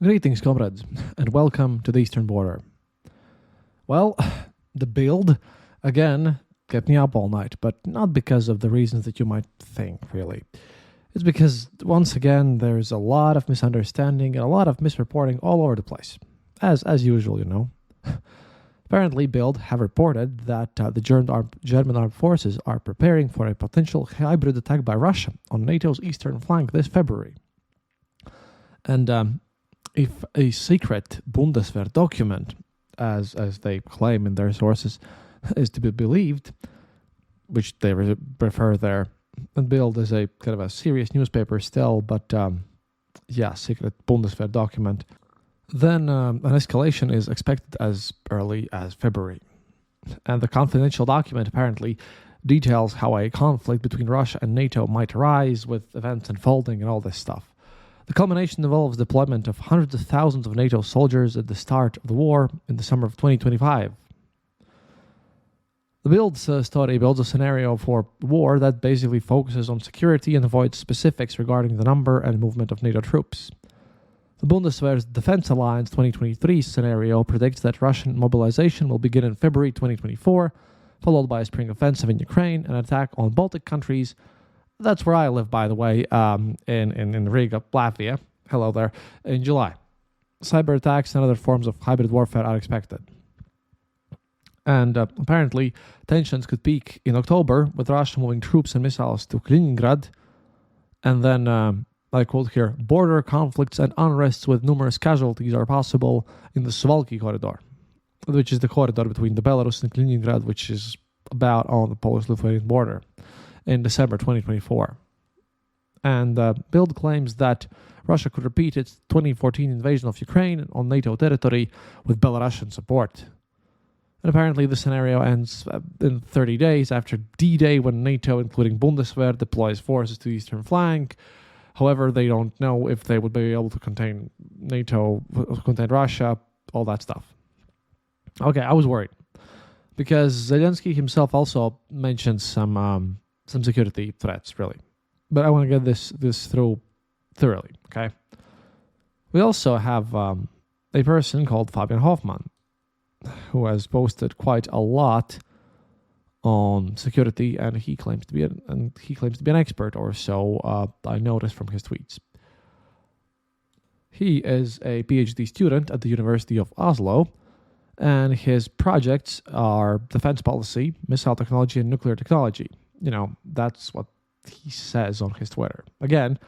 Greetings, comrades, and welcome to the Eastern Border. Well, the build, again, kept me up all night, but not because of the reasons that you might think, really. It's because, once again, there's a lot of misunderstanding and a lot of misreporting all over the place. As usual, you know. Apparently, Bild have reported that the German armed forces are preparing for a potential hybrid attack by Russia on NATO's eastern flank this February. And if a secret Bundeswehr document, as they claim in their sources, is to be believed, which they refer there, and Bild is a kind of a serious newspaper still, but secret Bundeswehr document, then an escalation is expected as early as February. And the confidential document apparently details how a conflict between Russia and NATO might arise, with events unfolding and all this stuff. The culmination involves deployment of hundreds of thousands of NATO soldiers at the start of the war in the summer of 2025. The Bild story builds a scenario for war that basically focuses on security and avoids specifics regarding the number and movement of NATO troops. The Bundeswehr's Defense Alliance 2023 scenario predicts that Russian mobilization will begin in February 2024, followed by a spring offensive in Ukraine, an attack on Baltic countries. That's where I live, by the way, in Riga, Latvia. Hello there. In July. Cyber attacks and other forms of hybrid warfare are expected. And apparently, tensions could peak in October, with Russia moving troops and missiles to Kaliningrad. And then, I quote here, border conflicts and unrests with numerous casualties are possible in the Suwalki corridor, which is the corridor between the Belarus and Kaliningrad, which is about on the Polish-Lithuanian border, in December 2024. And Bild claims that Russia could repeat its 2014 invasion of Ukraine on NATO territory with Belarusian support. And apparently the scenario ends in 30 days after D-Day, when NATO, including Bundeswehr, deploys forces to the eastern flank. However, they don't know if they would be able to contain Russia, all that stuff. Okay, I was worried, because Zelensky himself also mentioned some security threats, really. But I want to get this through thoroughly, okay? We also have a person called Fabian Hoffmann, who has posted quite a lot on security, and he claims to be an expert, or so I noticed from his tweets. He is a PhD student at the University of Oslo, and his projects are defense policy, missile technology, and nuclear technology. You know, that's what he says on his Twitter. Again,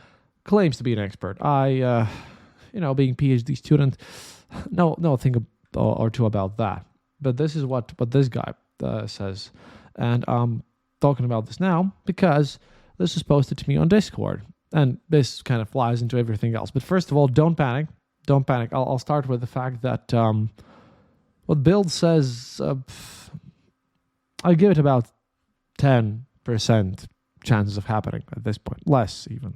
claims to be an expert. I, being PhD student, no thing or two about that. But this is what this guy says. And I'm talking about this now because this was posted to me on Discord. And this kind of flies into everything else. But first of all, don't panic. Don't panic. I'll start with the fact that what Bild says, I give it about 10% chances of happening at this point. Less, even.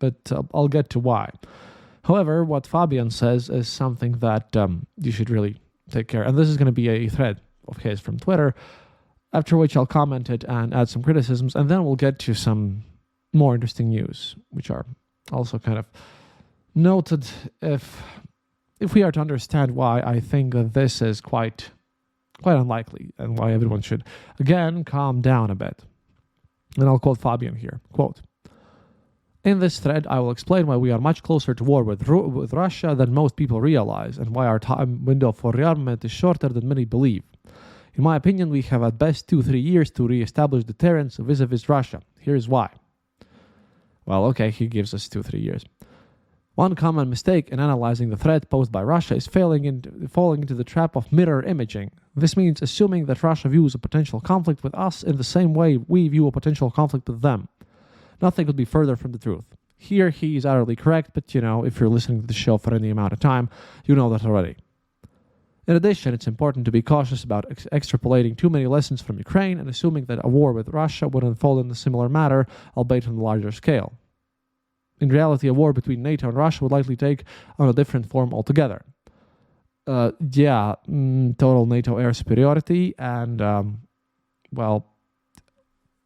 But I'll get to why. However, what Fabian says is something that you should really take care. And this is going to be a thread of his from Twitter, after which I'll comment it and add some criticisms, and then we'll get to some more interesting news, which are also kind of noted if we are to understand why I think that this is quite unlikely, and why everyone should, again, calm down a bit. And I'll quote Fabian here. Quote, "In this thread, I will explain why we are much closer to war with Russia than most people realize, and why our time window for rearmament is shorter than many believe. In my opinion, we have at best 2-3 years to re-establish deterrence vis-a-vis Russia. Here's why." Well, okay, he gives us 2-3 years. "One common mistake in analyzing the threat posed by Russia is falling into the trap of mirror imaging. This means assuming that Russia views a potential conflict with us in the same way we view a potential conflict with them. Nothing could be further from the truth." Here he is utterly correct, but if you're listening to the show for any amount of time, you know that already. In addition, it's important to be cautious about extrapolating too many lessons from Ukraine and assuming that a war with Russia would unfold in a similar manner, albeit on a larger scale. In reality, a war between NATO and Russia would likely take on a different form altogether. Total NATO air superiority and,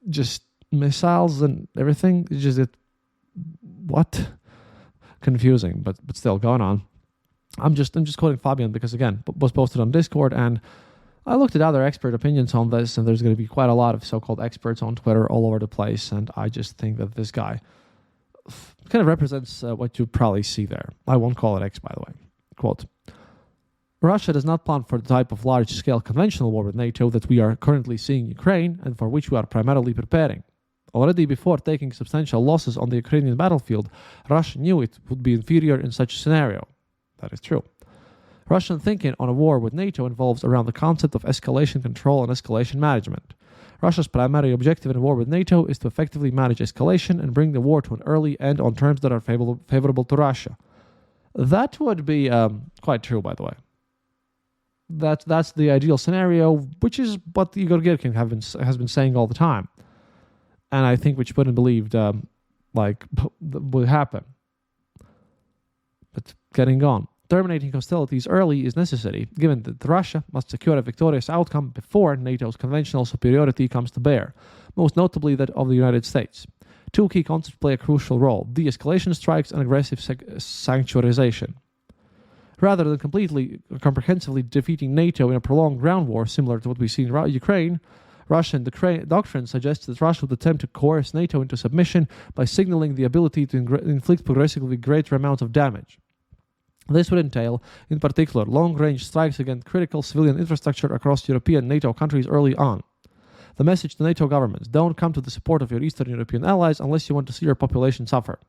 just missiles and everything. It's just that, what? confusing, but still going on. I'm just quoting Fabian because again, was posted on Discord, and I looked at other expert opinions on this, and there's going to be quite a lot of so-called experts on Twitter all over the place, and I just think that this guy kind of represents what you probably see there. I won't call it X, by the way. Quote, Russia does not plan for the type of large-scale conventional war with NATO that we are currently seeing in Ukraine and for which we are primarily preparing. Already before taking substantial losses on the Ukrainian battlefield, Russia knew it would be inferior in such a scenario. That is true. Russian thinking on a war with NATO involves around the concept of escalation control and escalation management. Russia's primary objective in a war with NATO is to effectively manage escalation and bring the war to an early end on terms that are favorable to Russia. That would be quite true, by the way. That's the ideal scenario, which is what Igor Girkin has been saying all the time, and I think which Putin believed would happen. But getting on. Terminating hostilities early is necessary, given that Russia must secure a victorious outcome before NATO's conventional superiority comes to bear, most notably that of the United States. Two key concepts play a crucial role: de-escalation strikes and aggressive sanctuarization. Rather than completely, comprehensively defeating NATO in a prolonged ground war similar to what we see in Ukraine, Russian doctrine suggests that Russia would attempt to coerce NATO into submission by signaling the ability to inflict progressively greater amounts of damage. This would entail, in particular, long-range strikes against critical civilian infrastructure across European NATO countries early on. The message to NATO governments: don't come to the support of your Eastern European allies unless you want to see your population suffer.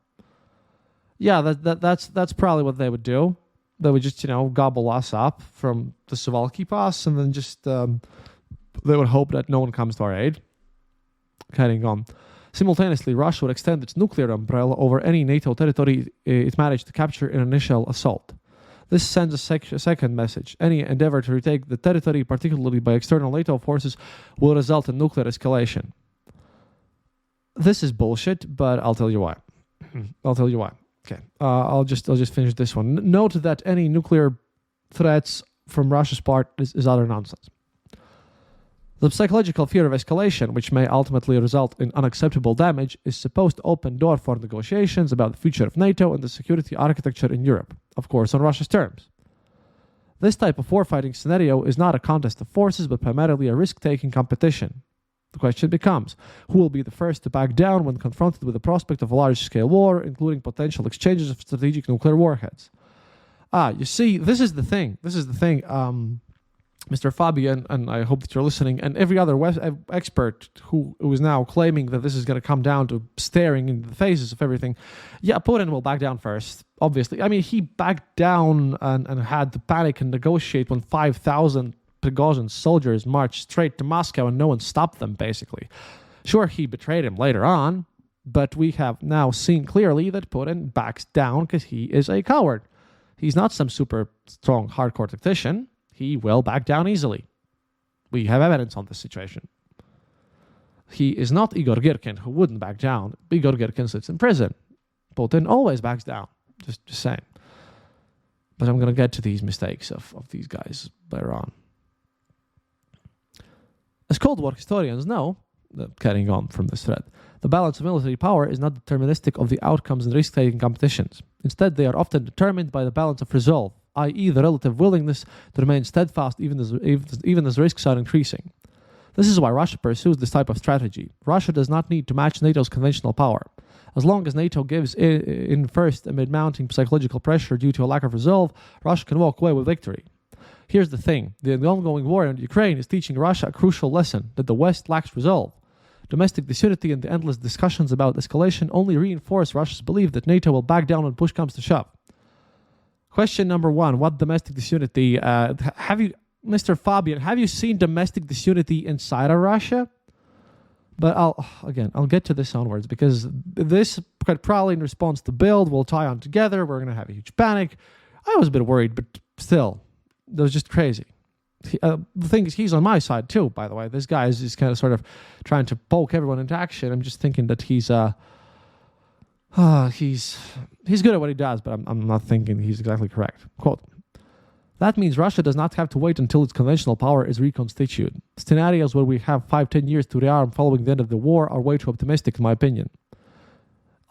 Yeah, that's probably what they would do. They would just, gobble us up from the Suwalki Pass, and then just they would hope that no one comes to our aid. Carrying on. Simultaneously, Russia would extend its nuclear umbrella over any NATO territory it managed to capture in an initial assault. This sends a second message. Any endeavor to retake the territory, particularly by external NATO forces, will result in nuclear escalation. This is bullshit, but I'll tell you why. Okay, I'll just finish this one. Note that any nuclear threats from Russia's part is utter nonsense. The psychological fear of escalation, which may ultimately result in unacceptable damage, is supposed to open door for negotiations about the future of NATO and the security architecture in Europe, of course on Russia's terms. This type of warfighting scenario is not a contest of forces, but primarily a risk-taking competition. The question becomes, who will be the first to back down when confronted with the prospect of a large-scale war, including potential exchanges of strategic nuclear warheads? You see, this is the thing. Mr. Fabian, and I hope that you're listening, and every other expert who is now claiming that this is going to come down to staring in the faces of everything. Yeah, Putin will back down first, obviously. I mean, he backed down and had to panic and negotiate when 5,000 Prigozhin soldiers marched straight to Moscow and no one stopped them, basically. Sure, he betrayed him later on, but we have now seen clearly that Putin backs down because he is a coward. He's not some super strong, hardcore tactician. He will back down easily. We have evidence on this situation. He is not Igor Girkin, who wouldn't back down. Igor Girkin sits in prison. Putin always backs down. Just saying. But I'm going to get to these mistakes of these guys later on. As Cold War historians know, carrying on from this thread, the balance of military power is not deterministic of the outcomes in risk-taking competitions. Instead, they are often determined by the balance of resolve, i.e. the relative willingness to remain steadfast even as risks are increasing. This is why Russia pursues this type of strategy. Russia does not need to match NATO's conventional power. As long as NATO gives in first amid mounting psychological pressure due to a lack of resolve, Russia can walk away with victory. Here's the thing. The ongoing war in Ukraine is teaching Russia a crucial lesson, that the West lacks resolve. Domestic disunity and the endless discussions about escalation only reinforce Russia's belief that NATO will back down when push comes to shove. Question number one, what domestic disunity? Mr. Fabian, have you seen domestic disunity inside of Russia? But I'll get to this onwards, because this quite probably in response to build will tie on together. We're going to have a huge panic. I was a bit worried, but still, that was just crazy. The thing is, he's on my side too, by the way. This guy is just kind of sort of trying to poke everyone into action. I'm just thinking that he's good at what he does, but I'm not thinking he's exactly correct. Quote, that means Russia does not have to wait until its conventional power is reconstituted. Scenarios where we have 5-10 years to rearm following the end of the war are way too optimistic, in my opinion.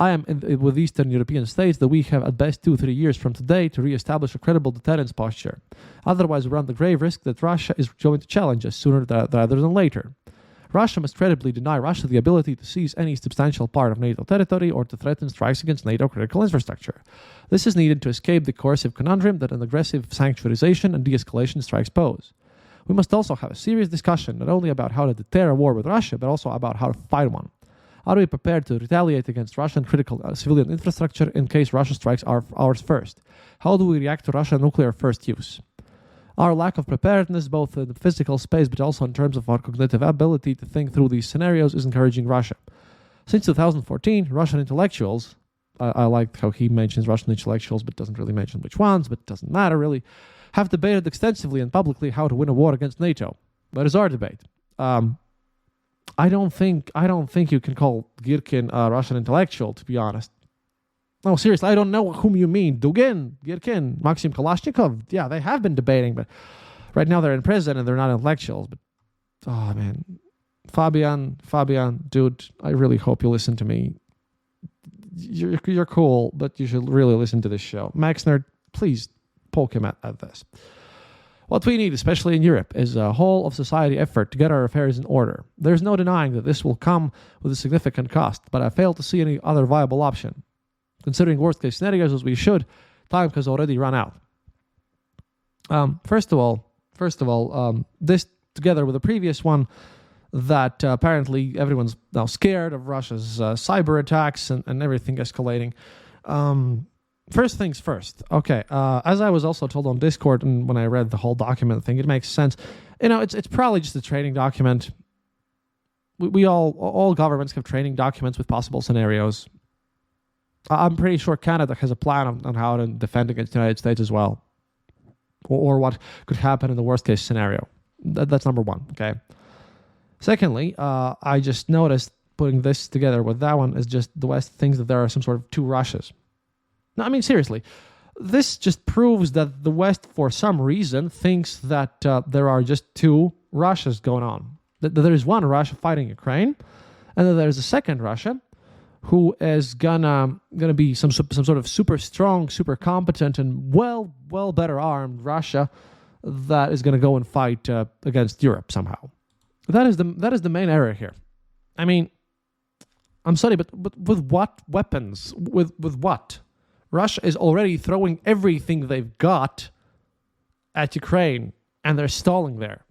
I am with Eastern European states that we have at best 2-3 years from today to re-establish a credible deterrence posture. Otherwise, we run the grave risk that Russia is going to challenge us sooner rather than later. Russia must credibly deny Russia the ability to seize any substantial part of NATO territory or to threaten strikes against NATO critical infrastructure. This is needed to escape the coercive conundrum that an aggressive sanctuarization and de-escalation strikes pose. We must also have a serious discussion not only about how to deter a war with Russia, but also about how to fight one. Are we prepared to retaliate against Russian critical civilian infrastructure in case Russia strikes ours first? How do we react to Russian nuclear first use? Our lack of preparedness, both in the physical space but also in terms of our cognitive ability to think through these scenarios, is encouraging Russia. Since 2014, Russian intellectuals, I like how he mentions Russian intellectuals but doesn't really mention which ones, but it doesn't matter really, have debated extensively and publicly how to win a war against NATO. But it's our debate. I don't think you can call Girkin a Russian intellectual, to be honest. No, seriously, I don't know whom you mean. Dugin, Girkin, Maxim Kalashnikov. Yeah, they have been debating, but right now they're in prison and they're not intellectuals. But, oh, man. Fabian, dude, I really hope you listen to me. You're cool, but you should really listen to this show. Maxner, please poke him at this. What we need, especially in Europe, is a whole of society effort to get our affairs in order. There's no denying that this will come with a significant cost, but I fail to see any other viable option. Considering worst-case scenarios as we should, time has already run out. First of all, this together with the previous one, that apparently everyone's now scared of Russia's cyber attacks and everything escalating. First things first. Okay, as I was also told on Discord and when I read the whole document thing, it makes sense. It's probably just a training document. We all governments have training documents with possible scenarios. I'm pretty sure Canada has a plan on how to defend against the United States as well, or what could happen in the worst case scenario. That's number one. Okay. Secondly, I just noticed putting this together with that one is just the West thinks that there are some sort of two Russias. No, I mean seriously, this just proves that the West, for some reason, thinks that there are just two Russias going on. That there is one Russia fighting Ukraine, and then there's a second Russia who is gonna be some sort of super strong, super competent, and well better armed Russia that is gonna go and fight against Europe somehow. That is the main error here. I mean, I'm sorry, but with what weapons? With what? Russia is already throwing everything they've got at Ukraine, and they're stalling there.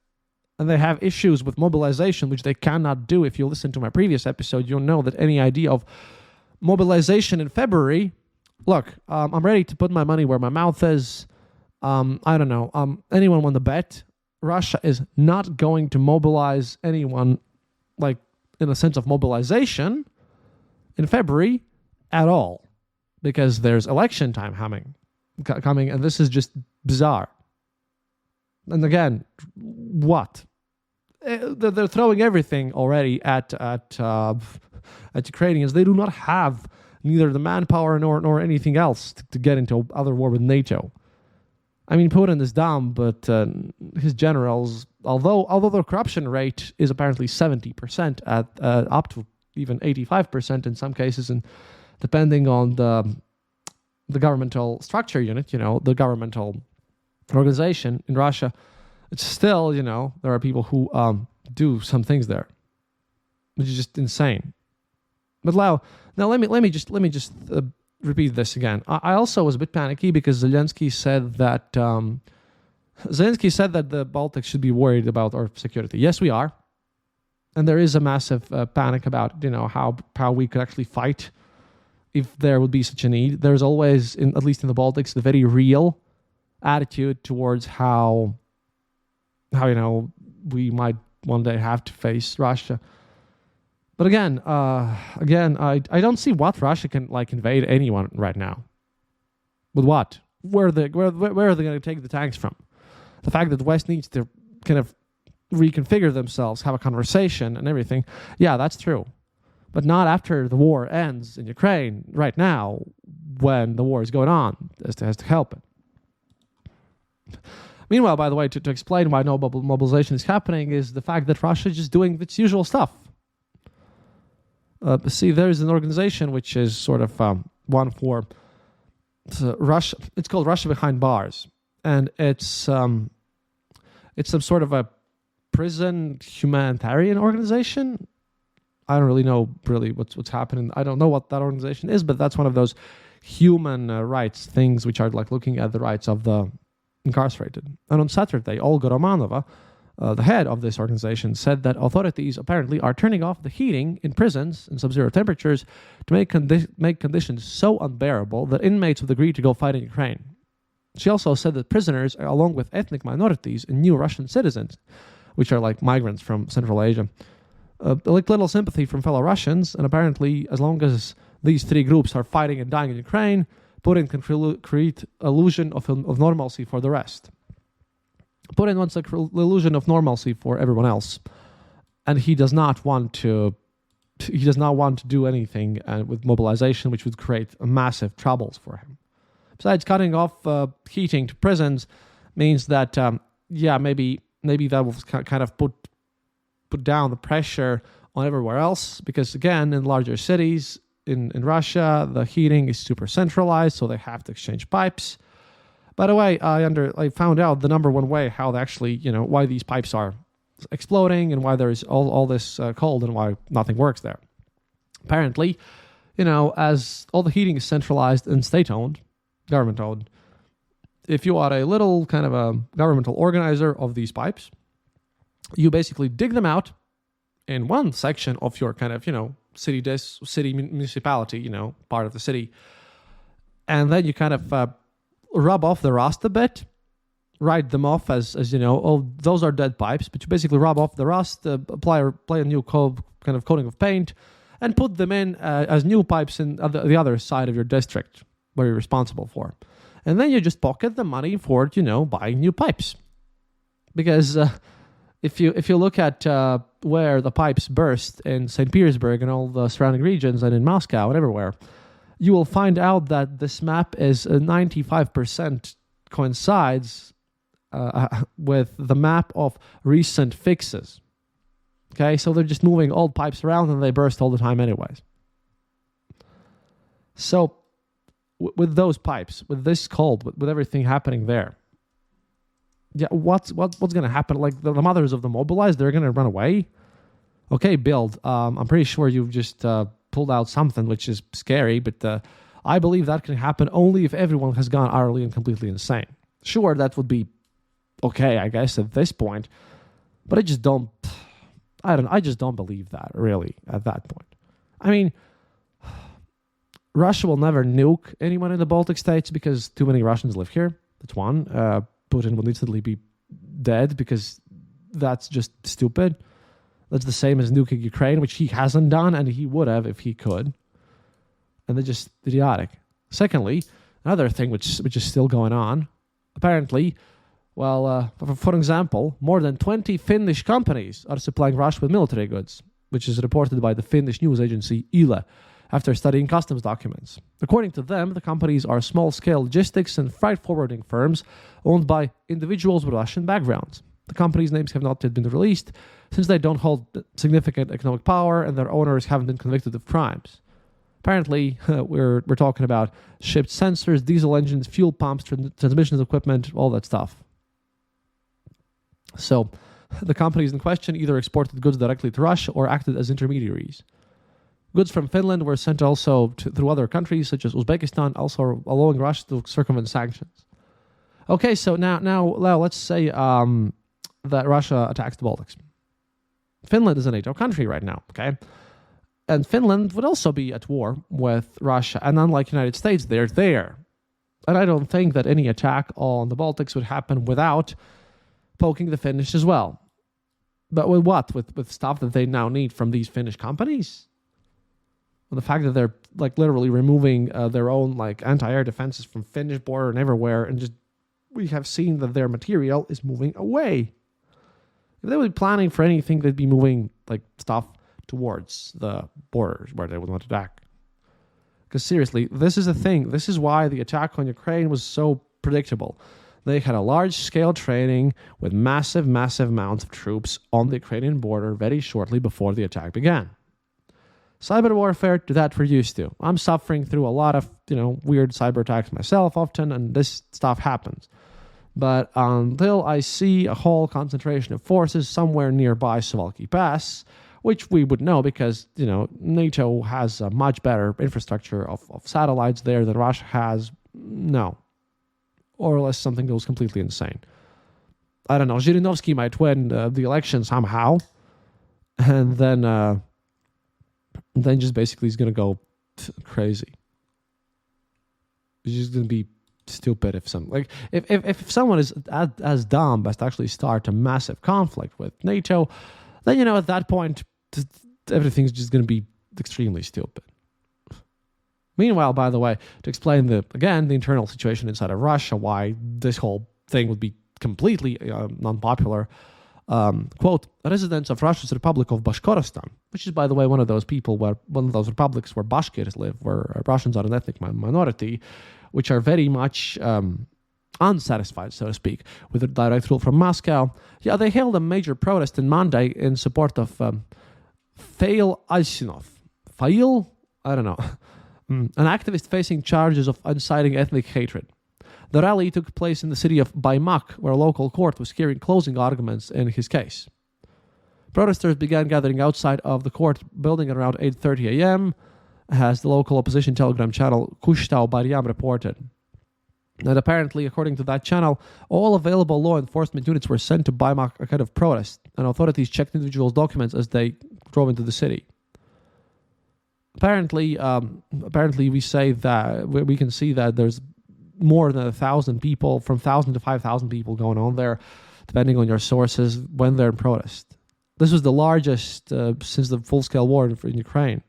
And they have issues with mobilization, which they cannot do. If you listen to my previous episode, you'll know that any idea of mobilization in February, look, I'm ready to put my money where my mouth is. I don't know. Anyone want to bet? Russia is not going to mobilize anyone, like in a sense of mobilization, in February at all, because there's election time coming, and this is just bizarre. And again, what? They're throwing everything already at Ukrainians. They do not have neither the manpower nor anything else to get into other war with NATO. I mean, Putin is dumb, but his generals, although their corruption rate is apparently 70%, at up to even 85% in some cases, and depending on the governmental structure unit, the governmental organization in Russia, it's still, there are people who do some things there, which is just insane. But now let me just repeat this again. I also was a bit panicky because Zelensky said that the Baltics should be worried about our security. Yes, we are, and there is a massive panic about how we could actually fight if there would be such a need. There's always, at least in the Baltics, the very real attitude towards how we might one day have to face Russia. But again, I don't see what Russia can invade anyone right now. With what? Where are they going to take the tanks from? The fact that the West needs to kind of reconfigure themselves, have a conversation and everything. Yeah, that's true. But not after the war ends in Ukraine right now, when the war is going on, has to help it. Meanwhile, by the way, to explain why no mobilization is happening is the fact that Russia is just doing its usual stuff. See, there is an organization which is sort of one for Russia. It's called Russia Behind Bars, and it's some sort of a prison humanitarian organization. I don't really know what's happening. I don't know what that organization is, but that's one of those human rights things which are like looking at the rights of the incarcerated. And on Saturday, Olga Romanova, the head of this organization, said that authorities apparently are turning off the heating in prisons in sub-zero temperatures to make conditions so unbearable that inmates would agree to go fight in Ukraine. She also said that prisoners, along with ethnic minorities and new Russian citizens, which are like migrants from Central Asia, like little sympathy from fellow Russians, and apparently as long as these three groups are fighting and dying in Ukraine, Putin can create illusion of normalcy for the rest. Putin wants an illusion of normalcy for everyone else, and he does not want to do anything with mobilization which would create massive troubles for him. Besides, cutting off heating to prisons means that maybe that will kind of put down the pressure on everywhere else, because again, in larger cities in Russia, the heating is super centralized, so they have to exchange pipes. By the way, I found out the number one way how they actually, why these pipes are exploding and why there's all this cold and why nothing works there. Apparently, as all the heating is centralized and state-owned, government-owned, if you are a little kind of a governmental organizer of these pipes, you basically dig them out in one section of your kind of, city municipality, part of the city. And then you kind of rub off the rust a bit, write them off as oh, those are dead pipes, but you basically rub off the rust, apply a new kind of coating of paint, and put them in as new pipes in the other side of your district where you're responsible for. And then you just pocket the money for, buying new pipes. Because if you look at where the pipes burst in St. Petersburg and all the surrounding regions and in Moscow and everywhere, you will find out that this map is 95% coincides with the map of recent fixes. Okay, so they're just moving old pipes around and they burst all the time anyways. So with those pipes, with this cold, with everything happening there, what's going to happen? Like the mothers of the mobilized, they're going to run away? Okay, Build, I'm pretty sure you've just pulled out something which is scary, but I believe that can happen only if everyone has gone utterly and completely insane. Sure, that would be okay, I guess, at this point, but I just don't believe that, really, at that point. I mean, Russia will never nuke anyone in the Baltic states because too many Russians live here. That's one. Putin will instantly be dead because that's just stupid. That's the same as nuking Ukraine, which he hasn't done, and he would have if he could. And they're just idiotic. Secondly, another thing which is still going on, apparently, for example, more than 20 Finnish companies are supplying Russia with military goods, which is reported by the Finnish news agency Yle, after studying customs documents. According to them, the companies are small-scale logistics and freight forwarding firms owned by individuals with Russian backgrounds. The companies' names have not yet been released, since they don't hold significant economic power and their owners haven't been convicted of crimes. Apparently, we're talking about shipped sensors, diesel engines, fuel pumps, transmissions equipment, all that stuff. So, the companies in question either exported goods directly to Russia or acted as intermediaries. Goods from Finland were sent also through other countries, such as Uzbekistan, also allowing Russia to circumvent sanctions. Okay, so now let's say that Russia attacks the Baltics. Finland is a NATO country right now, okay? And Finland would also be at war with Russia, and unlike United States, they're there. And I don't think that any attack on the Baltics would happen without poking the Finnish as well. But with what? With stuff that they now need from these Finnish companies? The fact that they're like literally removing their own like anti-air defenses from Finnish border and everywhere, and just we have seen that their material is moving away. If they were planning for anything, they'd be moving like stuff towards the borders where they would want to attack. Because seriously, this is the thing. This is why the attack on Ukraine was so predictable. They had a large-scale training with massive amounts of troops on the Ukrainian border very shortly before the attack began. Cyber warfare, that we're used to. I'm suffering through a lot of, weird cyber attacks myself often, and this stuff happens. But until I see a whole concentration of forces somewhere nearby Suwalki Pass, which we would know because, NATO has a much better infrastructure of satellites there than Russia has, no. Or unless something goes completely insane. I don't know, Zhirinovsky might win the election somehow, and then just basically he's going to go crazy. He's just going to be stupid if someone is as dumb as to actually start a massive conflict with NATO, then at that point everything's just going to be extremely stupid. Meanwhile, by the way, to explain the internal situation inside of Russia, why this whole thing would be completely unpopular, quote, residents of Russia's Republic of Bashkortostan, which is, by the way, one of those republics where Bashkirs live, where Russians are an ethnic minority, which are very much unsatisfied, so to speak, with the direct rule from Moscow. Yeah, they held a major protest on Monday in support of Fail Alsinov. Fail? I don't know. An activist facing charges of inciting ethnic hatred. The rally took place in the city of Baimak, where a local court was hearing closing arguments in his case. Protesters began gathering outside of the court building around 8:30 a.m., as the local opposition telegram channel Kushtau Baryam reported. And apparently, according to that channel, all available law enforcement units were sent to Baimak ahead of protest, and authorities checked individuals' documents as they drove into the city. Apparently, we can see that there's more than 1,000 people, from 1,000 to 5,000 people going on there, depending on your sources, when they're in protest. This was the largest since the full-scale war in Ukraine.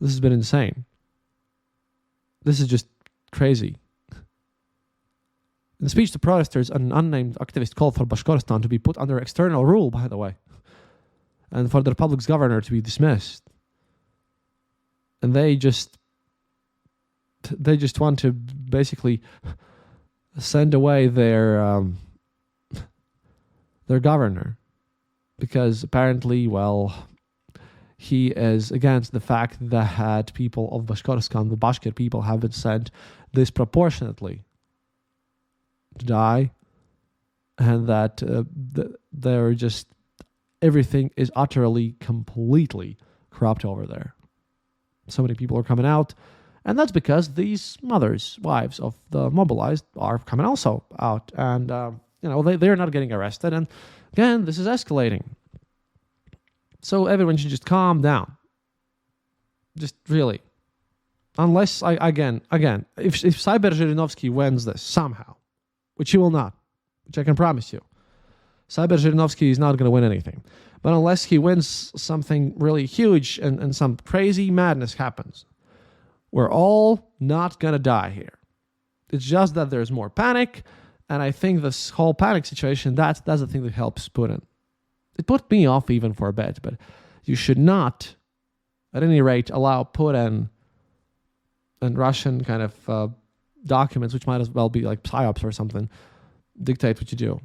This has been insane. This is just crazy. In speech to protesters, an unnamed activist called for Bashkortostan to be put under external rule, by the way, and for the republic's governor to be dismissed. And they just want to basically send away their governor, because apparently, he is against the fact that people of Bashkortostan, the Bashkir people, have been sent disproportionately to die, and that they're just, everything is utterly, completely corrupt over there. So many people are coming out, and that's because these mothers, wives of the mobilized, are coming also out, and they're not getting arrested, and again, this is escalating. So everyone should just calm down. Just really. Unless, if Cyber Zhirinovsky wins this somehow, which he will not, which I can promise you, Cyber Zhirinovsky is not going to win anything. But unless he wins something really huge and some crazy madness happens, we're all not going to die here. It's just that there's more panic, and I think this whole panic situation, that's the thing that helps Putin. It put me off even for a bit, but you should not, at any rate, allow Putin and Russian kind of documents, which might as well be like PSYOPs or something, dictate what you do.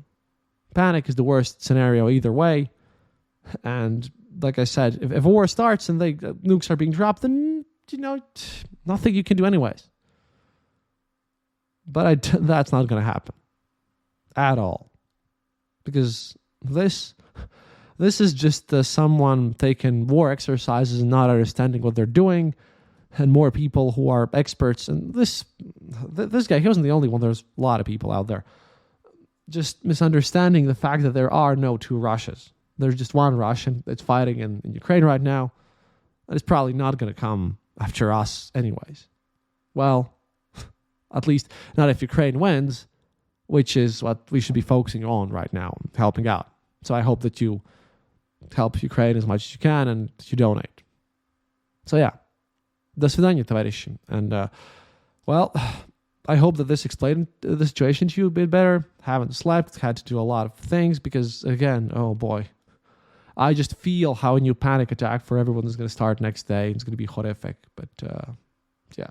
Panic is the worst scenario either way. And like I said, if a war starts and nukes are being dropped, then, nothing you can do anyways. But that's not going to happen. At all. Because this is just someone taking war exercises and not understanding what they're doing, and more people who are experts. And this guy, he wasn't the only one. There's a lot of people out there just misunderstanding the fact that there are no two Russias. There's just one Russian that's fighting in Ukraine right now, and it's probably not going to come after us anyways. Well, at least not if Ukraine wins, which is what we should be focusing on right now, helping out. So I hope that you help Ukraine as much as you can and that you donate. So yeah, до свидания, товарищи. And I hope that this explained the situation to you a bit better. Haven't slept, had to do a lot of things because, again, oh boy, I just feel how a new panic attack for everyone is going to start next day. It's going to be horrific. But yeah.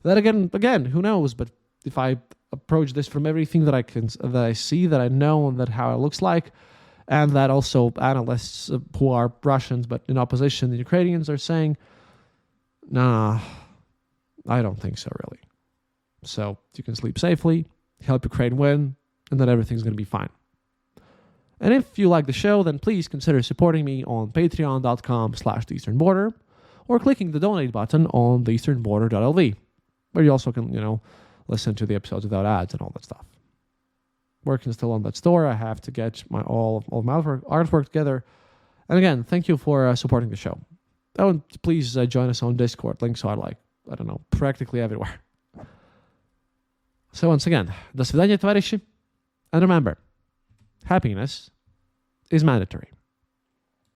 Then again, who knows? But if I approach this from everything that I see, that I know, and that how it looks like, And that also analysts who are Russians but in opposition, the Ukrainians, are saying, nah, I don't think so, really. So you can sleep safely, help Ukraine win, and then everything's going to be fine. And if you like the show, then please consider supporting me on patreon.com/theeasternborder or clicking the donate button on theeasternborder.lv, where you also can, listen to the episodes without ads and all that stuff. Working still on that store. I have to get all my artwork together. And again, thank you for supporting the show. Oh, and please join us on Discord. Links are practically everywhere. So once again, до свидания, товарищи. And remember, happiness is mandatory.